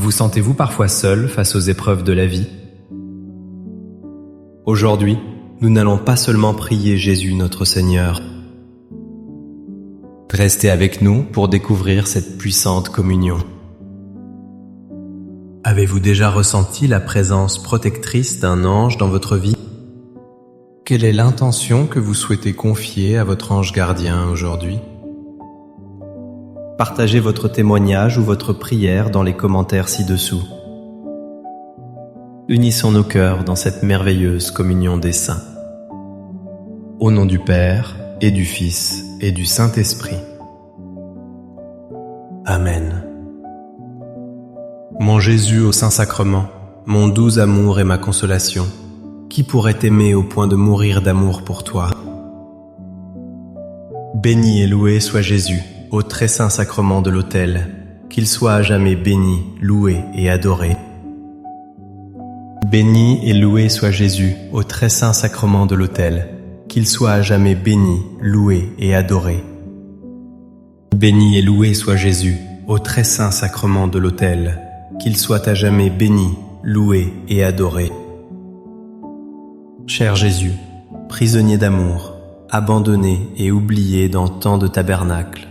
Vous sentez-vous parfois seul face aux épreuves de la vie? Aujourd'hui, nous n'allons pas seulement prier Jésus notre Seigneur. Restez avec nous pour découvrir cette puissante communion. Avez-vous déjà ressenti la présence protectrice d'un ange dans votre vie? Quelle est l'intention que vous souhaitez confier à votre ange gardien aujourd'hui? Partagez votre témoignage ou votre prière dans les commentaires ci-dessous. Unissons nos cœurs dans cette merveilleuse communion des saints. Au nom du Père, et du Fils, et du Saint-Esprit. Amen. Mon Jésus au Saint-Sacrement, mon doux amour et ma consolation, qui pourrait t'aimer au point de mourir d'amour pour toi? Béni et loué soit Jésus, au très saint sacrement de l'autel, qu'il soit à jamais béni, loué et adoré. Béni et loué soit Jésus, au très saint sacrement de l'autel, qu'il soit à jamais béni, loué et adoré. Béni et loué soit Jésus, au très saint sacrement de l'autel, qu'il soit à jamais béni, loué et adoré. Cher Jésus, prisonnier d'amour, abandonné et oublié dans tant de tabernacles,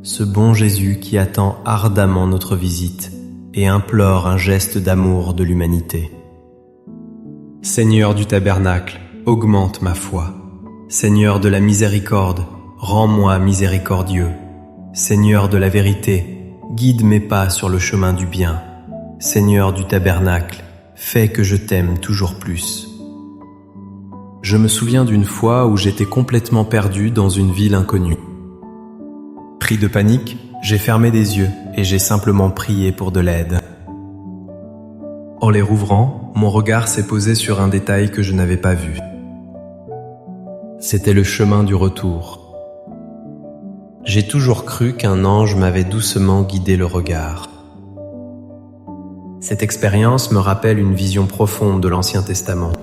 ce bon Jésus qui attend ardemment notre visite et implore un geste d'amour de l'humanité. Seigneur du tabernacle, augmente ma foi. Seigneur de la miséricorde, rends-moi miséricordieux. Seigneur de la vérité, guide mes pas sur le chemin du bien. Seigneur du tabernacle, fais que je t'aime toujours plus. Je me souviens d'une fois où j'étais complètement perdu dans une ville inconnue. Pris de panique, j'ai fermé les yeux et j'ai simplement prié pour de l'aide. En les rouvrant, mon regard s'est posé sur un détail que je n'avais pas vu. C'était le chemin du retour. J'ai toujours cru qu'un ange m'avait doucement guidé le regard. Cette expérience me rappelle une vision profonde de l'Ancien Testament.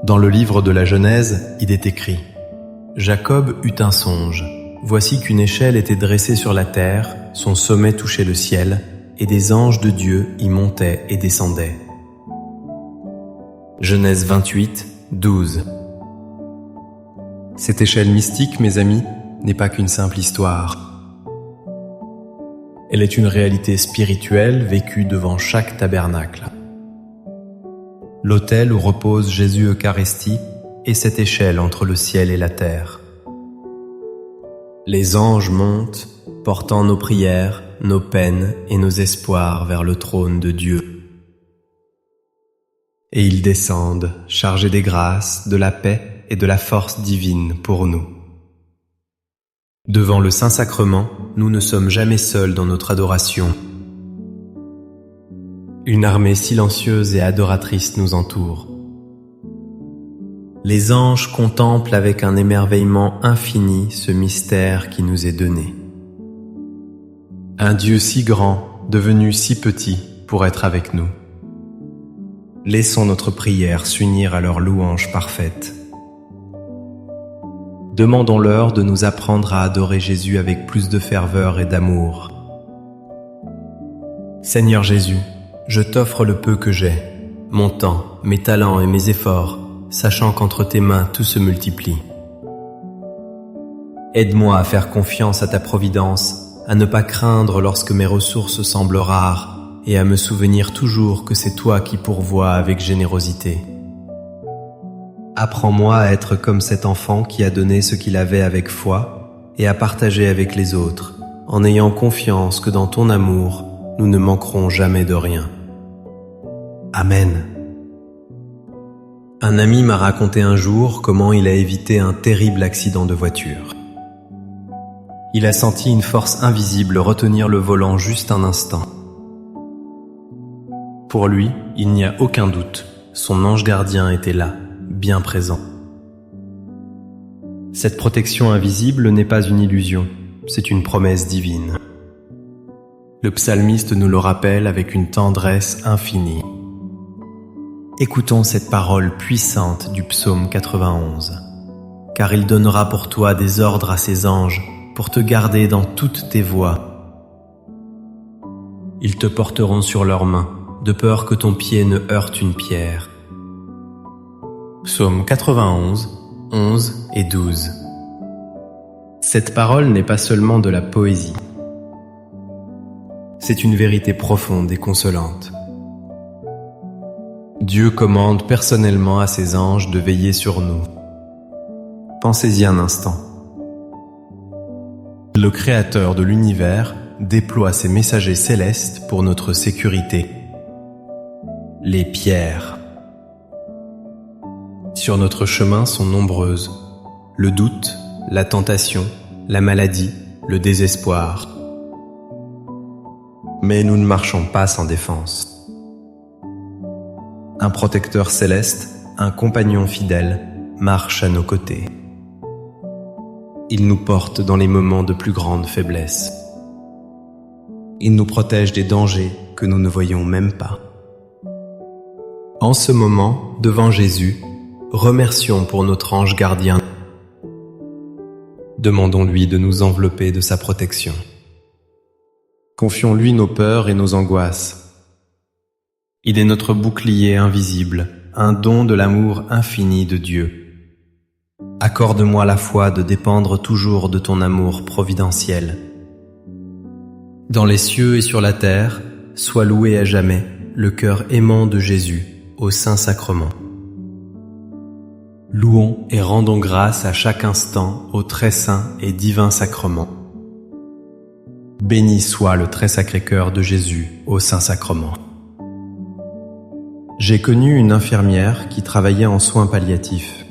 Dans le livre de la Genèse, il est écrit « Jacob eut un songe. Voici qu'une échelle était dressée sur la terre, son sommet touchait le ciel, et des anges de Dieu y montaient et descendaient. » Genèse 28, 12. Cette échelle mystique, mes amis, n'est pas qu'une simple histoire. Elle est une réalité spirituelle vécue devant chaque tabernacle. L'autel où repose Jésus Eucharistie est cette échelle entre le ciel et la terre. Les anges montent, portant nos prières, nos peines et nos espoirs vers le trône de Dieu. Et ils descendent, chargés des grâces, de la paix et de la force divine pour nous. Devant le Saint-Sacrement, nous ne sommes jamais seuls dans notre adoration. Une armée silencieuse et adoratrice nous entoure. Les anges contemplent avec un émerveillement infini ce mystère qui nous est donné. Un Dieu si grand, devenu si petit pour être avec nous. Laissons notre prière s'unir à leur louange parfaite. Demandons-leur de nous apprendre à adorer Jésus avec plus de ferveur et d'amour. Seigneur Jésus, je t'offre le peu que j'ai, mon temps, mes talents et mes efforts, sachant qu'entre tes mains tout se multiplie. Aide-moi à faire confiance à ta providence, à ne pas craindre lorsque mes ressources semblent rares et à me souvenir toujours que c'est toi qui pourvois avec générosité. Apprends-moi à être comme cet enfant qui a donné ce qu'il avait avec foi et à partager avec les autres, en ayant confiance que dans ton amour, nous ne manquerons jamais de rien. Amen. Un ami m'a raconté un jour comment il a évité un terrible accident de voiture. Il a senti une force invisible retenir le volant juste un instant. Pour lui, il n'y a aucun doute, son ange gardien était là, bien présent. Cette protection invisible n'est pas une illusion, c'est une promesse divine. Le psalmiste nous le rappelle avec une tendresse infinie. Écoutons cette parole puissante du psaume 91. « Car il donnera pour toi des ordres à ses anges, pour te garder dans toutes tes voies. Ils te porteront sur leurs mains, de peur que ton pied ne heurte une pierre. Psaume 91, 11 et 12. Cette parole n'est pas seulement de la poésie. C'est une vérité profonde et consolante. Dieu commande personnellement à ses anges de veiller sur nous. Pensez-y un instant. Le Créateur de l'univers déploie ses messagers célestes pour notre sécurité. Les pierres. Sur notre chemin sont nombreuses. Le doute, la tentation, la maladie, le désespoir. Mais nous ne marchons pas sans défense. Un protecteur céleste, un compagnon fidèle, marche à nos côtés. Il nous porte dans les moments de plus grande faiblesse. Il nous protège des dangers que nous ne voyons même pas. En ce moment, devant Jésus, remercions pour notre ange gardien. Demandons-lui de nous envelopper de sa protection. Confions-lui nos peurs et nos angoisses. Il est notre bouclier invisible, un don de l'amour infini de Dieu. Accorde-moi la foi de dépendre toujours de ton amour providentiel. Dans les cieux et sur la terre, sois loué à jamais le cœur aimant de Jésus au Saint-Sacrement. Louons et rendons grâce à chaque instant au très saint et divin sacrement. Béni soit le très sacré cœur de Jésus au Saint-Sacrement. J'ai connu une infirmière qui travaillait en soins palliatifs.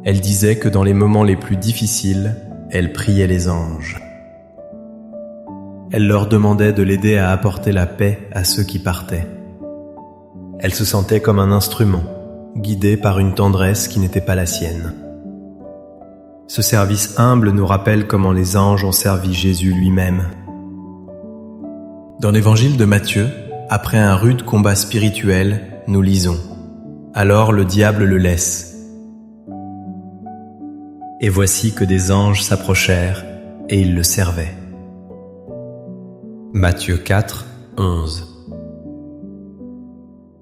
Elle disait que dans les moments les plus difficiles, elle priait les anges. Elle leur demandait de l'aider à apporter la paix à ceux qui partaient. Elle se sentait comme un instrument, guidée par une tendresse qui n'était pas la sienne. Ce service humble nous rappelle comment les anges ont servi Jésus lui-même. Dans l'évangile de Matthieu, après un rude combat spirituel, nous lisons « Alors le diable le laisse. Et voici que des anges s'approchèrent et ils le servaient. » Matthieu 4, 11.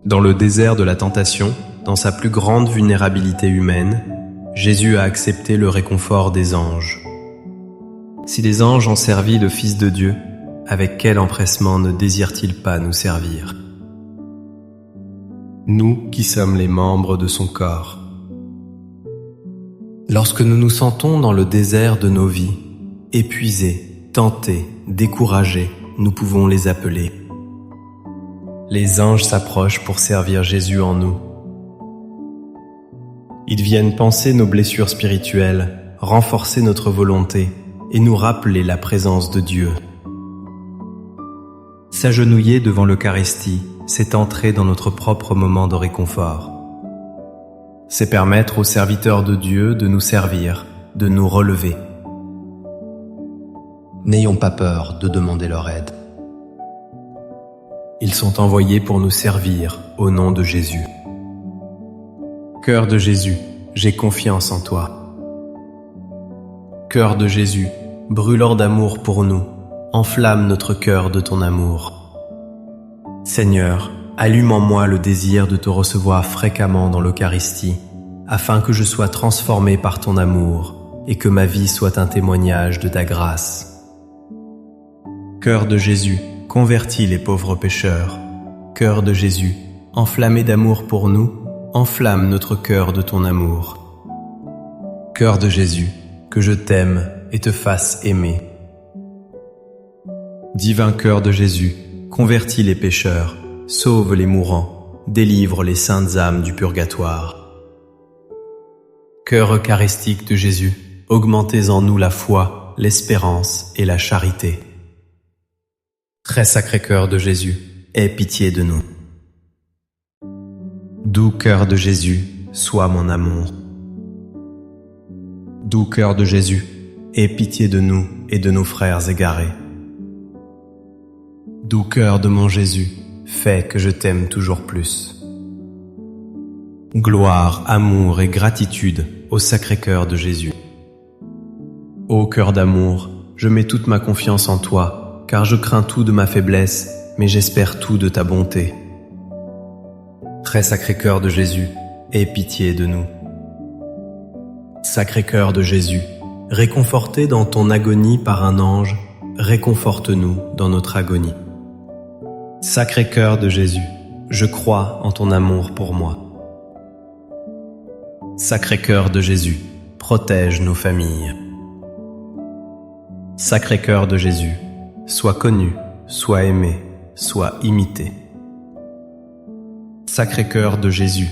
Dans le désert de la tentation, dans sa plus grande vulnérabilité humaine, Jésus a accepté le réconfort des anges. Si les anges ont servi le Fils de Dieu, avec quel empressement ne désire-t-il pas nous servir? Nous qui sommes les membres de son corps. Lorsque nous nous sentons dans le désert de nos vies, épuisés, tentés, découragés, nous pouvons les appeler. Les anges s'approchent pour servir Jésus en nous. Ils viennent panser nos blessures spirituelles, renforcer notre volonté et nous rappeler la présence de Dieu. S'agenouiller devant l'Eucharistie, c'est entrer dans notre propre moment de réconfort. C'est permettre aux serviteurs de Dieu de nous servir, de nous relever. N'ayons pas peur de demander leur aide. Ils sont envoyés pour nous servir au nom de Jésus. Cœur de Jésus, j'ai confiance en toi. Cœur de Jésus, brûlant d'amour pour nous, enflamme notre cœur de ton amour. Seigneur, allume en moi le désir de te recevoir fréquemment dans l'Eucharistie, afin que je sois transformé par ton amour et que ma vie soit un témoignage de ta grâce. Cœur de Jésus, convertis les pauvres pécheurs. Cœur de Jésus, enflammé d'amour pour nous, enflamme notre cœur de ton amour. Cœur de Jésus, que je t'aime et te fasse aimer. Divin cœur de Jésus, convertis les pécheurs, sauve les mourants, délivre les saintes âmes du purgatoire. Cœur eucharistique de Jésus, augmentez en nous la foi, l'espérance et la charité. Très sacré cœur de Jésus, aie pitié de nous. Doux cœur de Jésus, sois mon amour. Doux cœur de Jésus, aie pitié de nous et de nos frères égarés. Doux cœur de mon Jésus, fais que je t'aime toujours plus. Gloire, amour et gratitude au Sacré-Cœur de Jésus. Ô cœur d'amour, je mets toute ma confiance en toi, car je crains tout de ma faiblesse, mais j'espère tout de ta bonté. Très sacré cœur de Jésus, aie pitié de nous. Sacré cœur de Jésus, réconforté dans ton agonie par un ange, réconforte-nous dans notre agonie. Sacré cœur de Jésus, je crois en ton amour pour moi. Sacré cœur de Jésus, protège nos familles. Sacré cœur de Jésus, sois connu, sois aimé, sois imité. Sacré cœur de Jésus,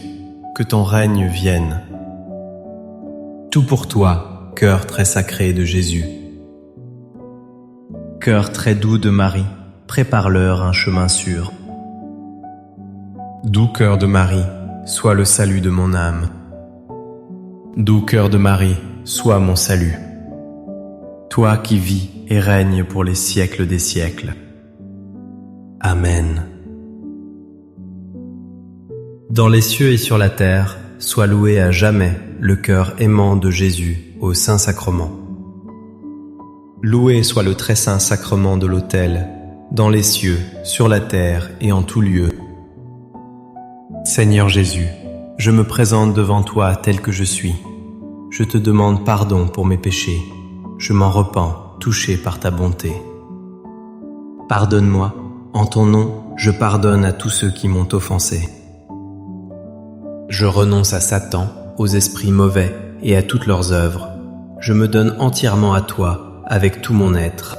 que ton règne vienne. Tout pour toi, cœur très sacré de Jésus. Cœur très doux de Marie, prépare-leur un chemin sûr. Doux cœur de Marie, sois le salut de mon âme. Doux cœur de Marie, sois mon salut. Toi qui vis et règnes pour les siècles des siècles. Amen. Dans les cieux et sur la terre, soit loué à jamais le cœur aimant de Jésus au Saint-Sacrement. Loué soit le très saint sacrement de l'autel, dans les cieux, sur la terre et en tout lieu. Seigneur Jésus, je me présente devant toi tel que je suis. Je te demande pardon pour mes péchés. Je m'en repens, touché par ta bonté. Pardonne-moi, en ton nom, je pardonne à tous ceux qui m'ont offensé. Je renonce à Satan, aux esprits mauvais et à toutes leurs œuvres. Je me donne entièrement à toi, avec tout mon être.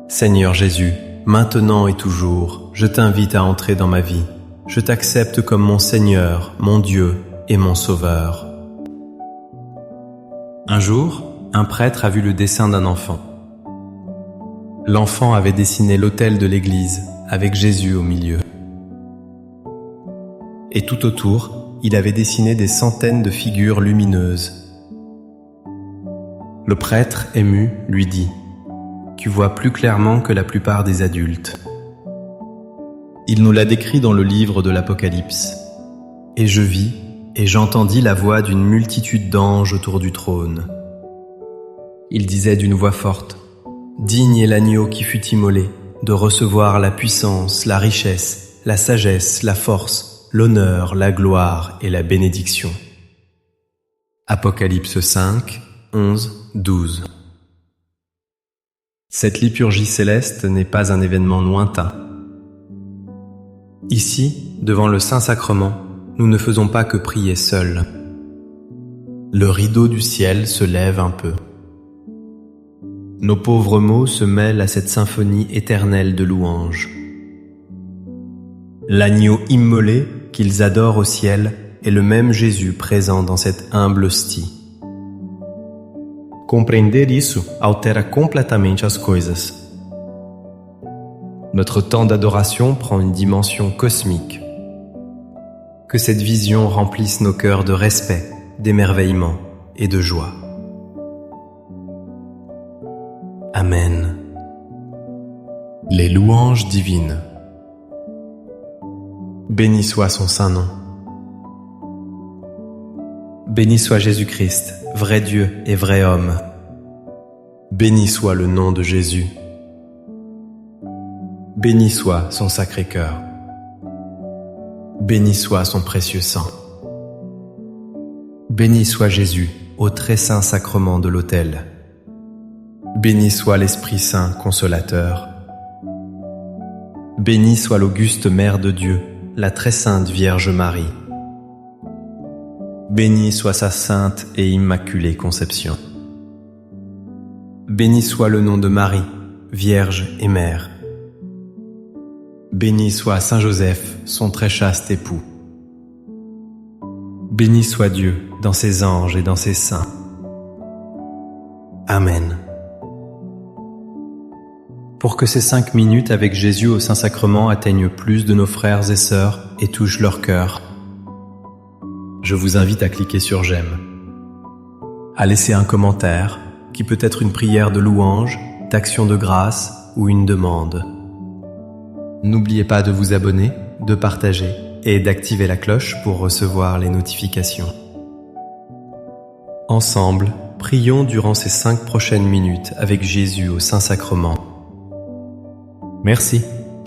Seigneur Jésus, maintenant et toujours, je t'invite à entrer dans ma vie. Je t'accepte comme mon Seigneur, mon Dieu et mon Sauveur. Un jour, un prêtre a vu le dessin d'un enfant. L'enfant avait dessiné l'autel de l'église, avec Jésus au milieu. Et tout autour, il avait dessiné des centaines de figures lumineuses. Le prêtre, ému, lui dit « Tu vois plus clairement que la plupart des adultes. » Il nous l'a décrit dans le livre de l'Apocalypse. Et je vis, et j'entendis la voix d'une multitude d'anges autour du trône. Il disait d'une voix forte, « Digne est l'agneau qui fut immolé, de recevoir la puissance, la richesse, la sagesse, la force, l'honneur, la gloire et la bénédiction. » Apocalypse 5, 11, 12. Cette liturgie céleste n'est pas un événement lointain. Ici, devant le Saint-Sacrement, nous ne faisons pas que prier seuls. Le rideau du ciel se lève un peu. Nos pauvres mots se mêlent à cette symphonie éternelle de louanges. L'agneau immolé qu'ils adorent au ciel est le même Jésus présent dans cette humble hostie. Compreender isso altera completamente as coisas. Notre temps d'adoration prend une dimension cosmique. Que cette vision remplisse nos cœurs de respect, d'émerveillement et de joie. Amen. Les louanges divines. Béni soit son saint nom. Béni soit Jésus-Christ, vrai Dieu et vrai homme. Béni soit le nom de Jésus. Béni soit son sacré cœur. Béni soit son précieux sang. Béni soit Jésus au très saint sacrement de l'autel. Béni soit l'Esprit Saint consolateur. Béni soit l'auguste Mère de Dieu, la très sainte Vierge Marie. Béni soit sa sainte et immaculée conception. Béni soit le nom de Marie, Vierge et Mère. Béni soit Saint Joseph, son très chaste époux. Béni soit Dieu dans ses anges et dans ses saints. Amen. Pour que ces 5 minutes avec Jésus au Saint-Sacrement atteignent plus de nos frères et sœurs et touchent leur cœur, je vous invite à cliquer sur j'aime, à laisser un commentaire qui peut être une prière de louange, d'action de grâce ou une demande. N'oubliez pas de vous abonner, de partager et d'activer la cloche pour recevoir les notifications. Ensemble, prions durant ces 5 prochaines minutes avec Jésus au Saint-Sacrement Merci.